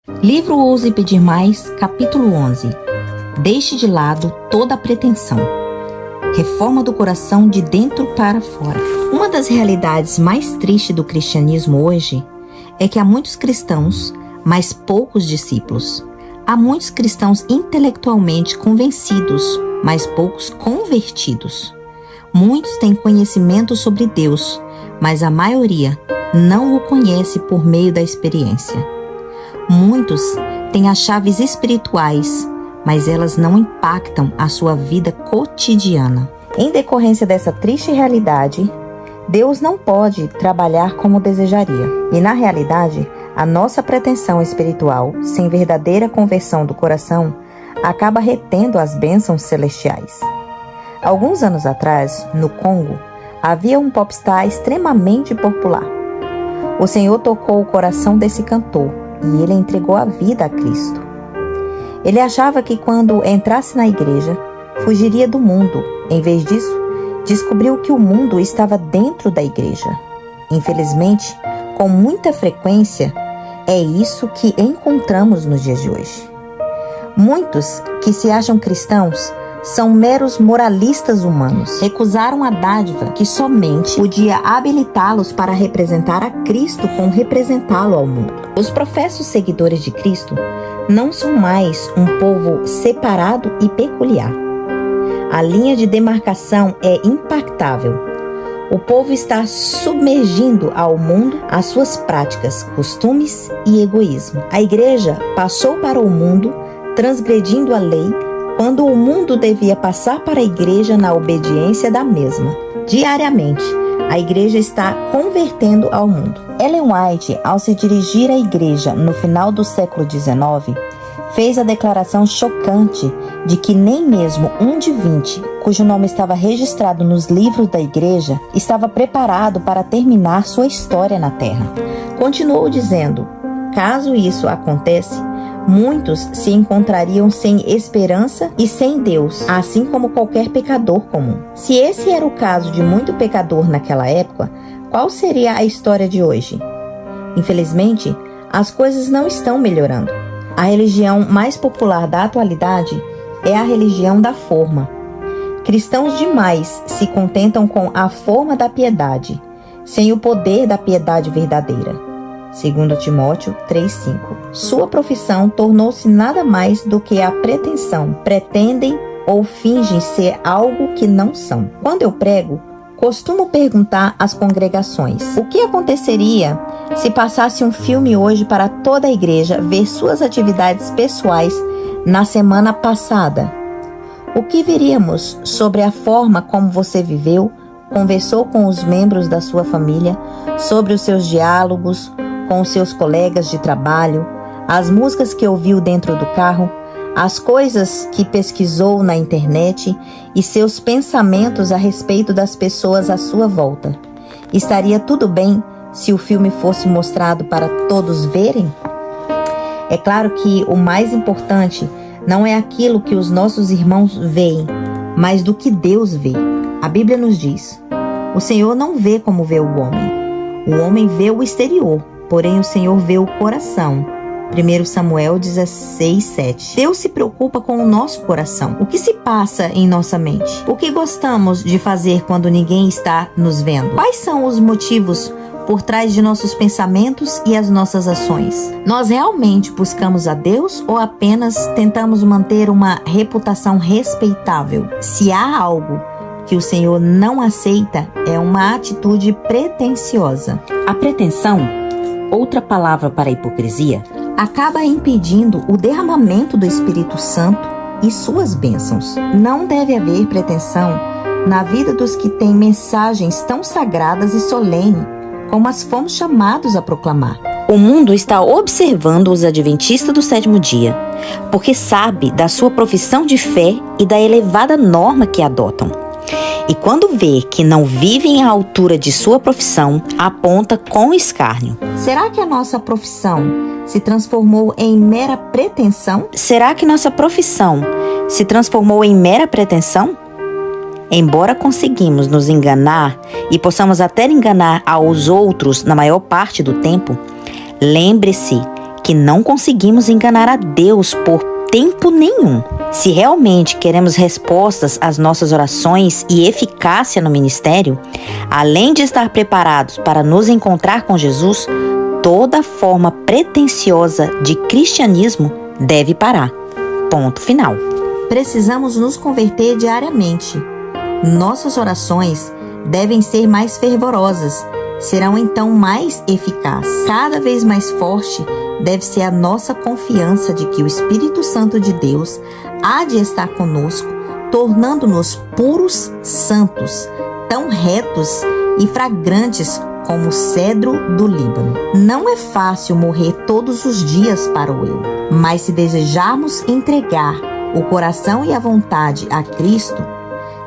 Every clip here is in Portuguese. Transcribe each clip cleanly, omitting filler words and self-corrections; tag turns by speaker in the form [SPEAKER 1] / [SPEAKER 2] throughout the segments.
[SPEAKER 1] Livro Ouse Pedir Mais, capítulo 11. Deixe de lado toda a pretensão. Reforma do coração de dentro para fora. Uma das realidades mais tristes do cristianismo hoje é que há muitos cristãos, mas poucos discípulos. Há muitos cristãos intelectualmente convencidos, mas poucos convertidos. Muitos têm conhecimento sobre Deus, mas a maioria não o conhece por meio da experiência. Muitos têm as chaves espirituais, mas elas não impactam a sua vida cotidiana. Em decorrência dessa triste realidade, Deus não pode trabalhar como desejaria. E na realidade, a nossa pretensão espiritual, sem verdadeira conversão do coração, acaba retendo as bênçãos celestiais. Alguns anos atrás, no Congo, havia um popstar extremamente popular. O Senhor tocou o coração desse cantor e ele entregou a vida a Cristo. Ele achava que quando entrasse na igreja, fugiria do mundo. Em vez disso, descobriu que o mundo estava dentro da igreja. Infelizmente, com muita frequência, é isso que encontramos nos dias de hoje. Muitos que se acham cristãos são meros moralistas humanos. Recusaram a dádiva que somente podia habilitá-los para representar a Cristo com representá-lo ao mundo. Os professos seguidores de Cristo não são mais um povo separado e peculiar. A linha de demarcação é impactável. O povo está submergindo ao mundo as suas práticas, costumes e egoísmo. A igreja passou para o mundo, transgredindo a lei, quando o mundo devia passar para a igreja na obediência da mesma. Diariamente, a igreja está convertendo ao mundo. Ellen White, ao se dirigir à igreja no final do século XIX, fez a declaração chocante de que nem mesmo um de 20, cujo nome estava registrado nos livros da igreja, estava preparado para terminar sua história na Terra. Continuou dizendo: caso isso aconteça, muitos se encontrariam sem esperança e sem Deus, assim como qualquer pecador comum. Se esse era o caso de muito pecador naquela época, qual seria a história de hoje? Infelizmente, as coisas não estão melhorando. A religião mais popular da atualidade é a religião da forma. Cristãos demais se contentam com a forma da piedade, sem o poder da piedade verdadeira. 2 Timóteo 3,5. Sua profissão tornou-se nada mais do que a pretensão. Pretendem ou fingem ser algo que não são. Quando eu prego, costumo perguntar às congregações: o que aconteceria se passasse um filme hoje para toda a igreja ver suas atividades pessoais na semana passada? O que veríamos sobre a forma como você viveu, conversou com os membros da sua família, sobre os seus diálogos com os seus colegas de trabalho, as músicas que ouviu dentro do carro, as coisas que pesquisou na internet e seus pensamentos a respeito das pessoas à sua volta? Estaria tudo bem se o filme fosse mostrado para todos verem? É claro que o mais importante não é aquilo que os nossos irmãos veem, mas do que Deus vê. A Bíblia nos diz: o Senhor não vê como vê o homem vê o exterior, porém o Senhor vê o coração. 1 Samuel 16:7. Deus se preocupa com o nosso coração. O que se passa em nossa mente? O que gostamos de fazer quando ninguém está nos vendo? Quais são os motivos por trás de nossos pensamentos e as nossas ações? Nós realmente buscamos a Deus ou apenas tentamos manter uma reputação respeitável? Se há algo que o Senhor não aceita, é uma atitude pretensiosa. A pretensão, outra palavra para a hipocrisia, acaba impedindo o derramamento do Espírito Santo e suas bênçãos. Não deve haver pretensão na vida dos que têm mensagens tão sagradas e solenes como as fomos chamados a proclamar. O mundo está observando os adventistas do sétimo dia, porque sabe da sua profissão de fé e da elevada norma que adotam. E quando vê que não vivem à altura de sua profissão, aponta com escárnio. Será que a nossa profissão se transformou em mera pretensão? Será que nossa profissão se transformou em mera pretensão? Embora conseguimos nos enganar e possamos até enganar aos outros na maior parte do tempo, lembre-se que não conseguimos enganar a Deus por tempo nenhum. Se realmente queremos respostas às nossas orações e eficácia no ministério, além de estar preparados para nos encontrar com Jesus, toda forma pretensiosa de cristianismo deve parar. Ponto final. Precisamos nos converter diariamente. Nossas orações devem ser mais fervorosas, serão então mais eficazes. Cada vez mais forte deve ser a nossa confiança de que o Espírito Santo de Deus há de estar conosco, tornando-nos puros santos, tão retos e fragrantes como o cedro do Líbano. Não é fácil morrer todos os dias para o eu, mas se desejarmos entregar o coração e a vontade a Cristo,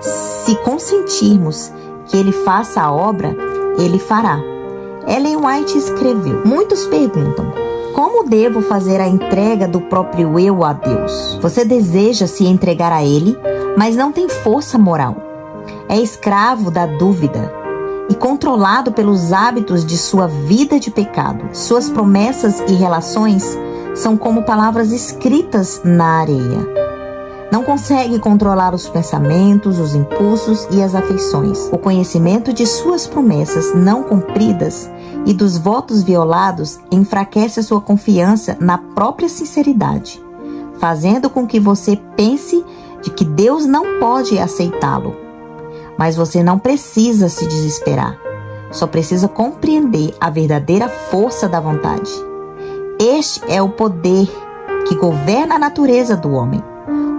[SPEAKER 1] se consentirmos que Ele faça a obra, Ele fará. Ellen White escreveu: muitos perguntam: como devo fazer a entrega do próprio eu a Deus? Você deseja se entregar a Ele, mas não tem força moral. É escravo da dúvida e controlado pelos hábitos de sua vida de pecado. Suas promessas e relações são como palavras escritas na areia. Não consegue controlar os pensamentos, os impulsos e as afeições. O conhecimento de suas promessas não cumpridas e dos votos violados enfraquece a sua confiança na própria sinceridade, fazendo com que você pense de que Deus não pode aceitá-lo. Mas você não precisa se desesperar. Só precisa compreender a verdadeira força da vontade. Este é o poder que governa a natureza do homem.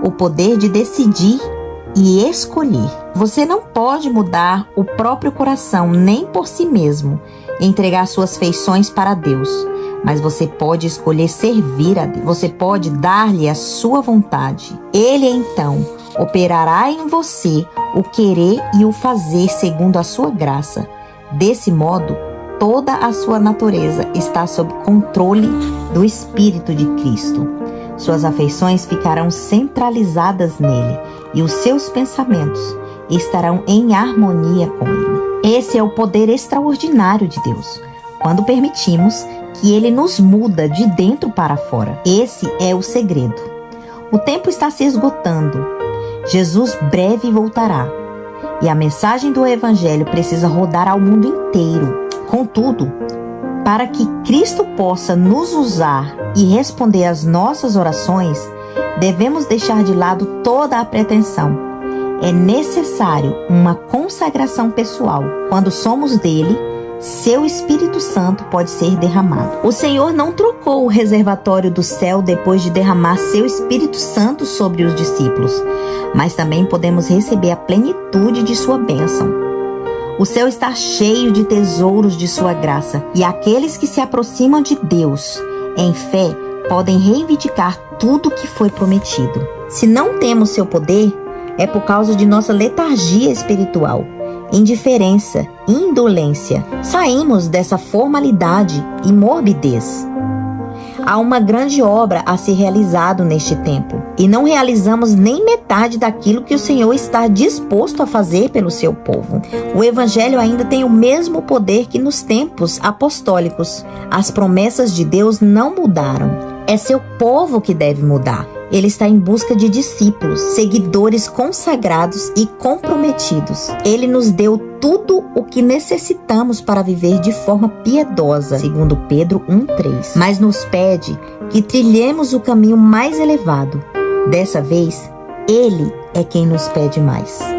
[SPEAKER 1] O poder de decidir e escolher. Você não pode mudar o próprio coração nem por si mesmo, entregar suas feições para Deus, mas você pode escolher servir a Deus. Você pode dar-lhe a sua vontade. Ele então operará em você o querer e o fazer segundo a sua graça. Desse modo, toda a sua natureza está sob controle do Espírito de Cristo. Suas afeições ficarão centralizadas nele e os seus pensamentos estarão em harmonia com ele. Esse é o poder extraordinário de Deus, quando permitimos que ele nos muda de dentro para fora. Esse é o segredo. O tempo está se esgotando. Jesus breve voltará e a mensagem do Evangelho precisa rodar ao mundo inteiro. Contudo, para que Cristo possa nos usar e responder às nossas orações, devemos deixar de lado toda a pretensão. É necessário uma consagração pessoal. Quando somos dele, seu Espírito Santo pode ser derramado. O Senhor não trocou o reservatório do céu depois de derramar seu Espírito Santo sobre os discípulos, mas também podemos receber a plenitude de sua bênção. O céu está cheio de tesouros de sua graça, e aqueles que se aproximam de Deus em fé podem reivindicar tudo o que foi prometido. Se não temos seu poder, é por causa de nossa letargia espiritual, indiferença e indolência. Saímos dessa formalidade e morbidez. Há uma grande obra a ser realizada neste tempo, e não realizamos nem metade daquilo que o Senhor está disposto a fazer pelo seu povo. O Evangelho ainda tem o mesmo poder que nos tempos apostólicos. As promessas de Deus não mudaram. É seu povo que deve mudar. Ele está em busca de discípulos, seguidores consagrados e comprometidos. Ele nos deu tudo o que necessitamos para viver de forma piedosa, segundo Pedro 1:3. Mas nos pede que trilhemos o caminho mais elevado. Dessa vez, Ele é quem nos pede mais.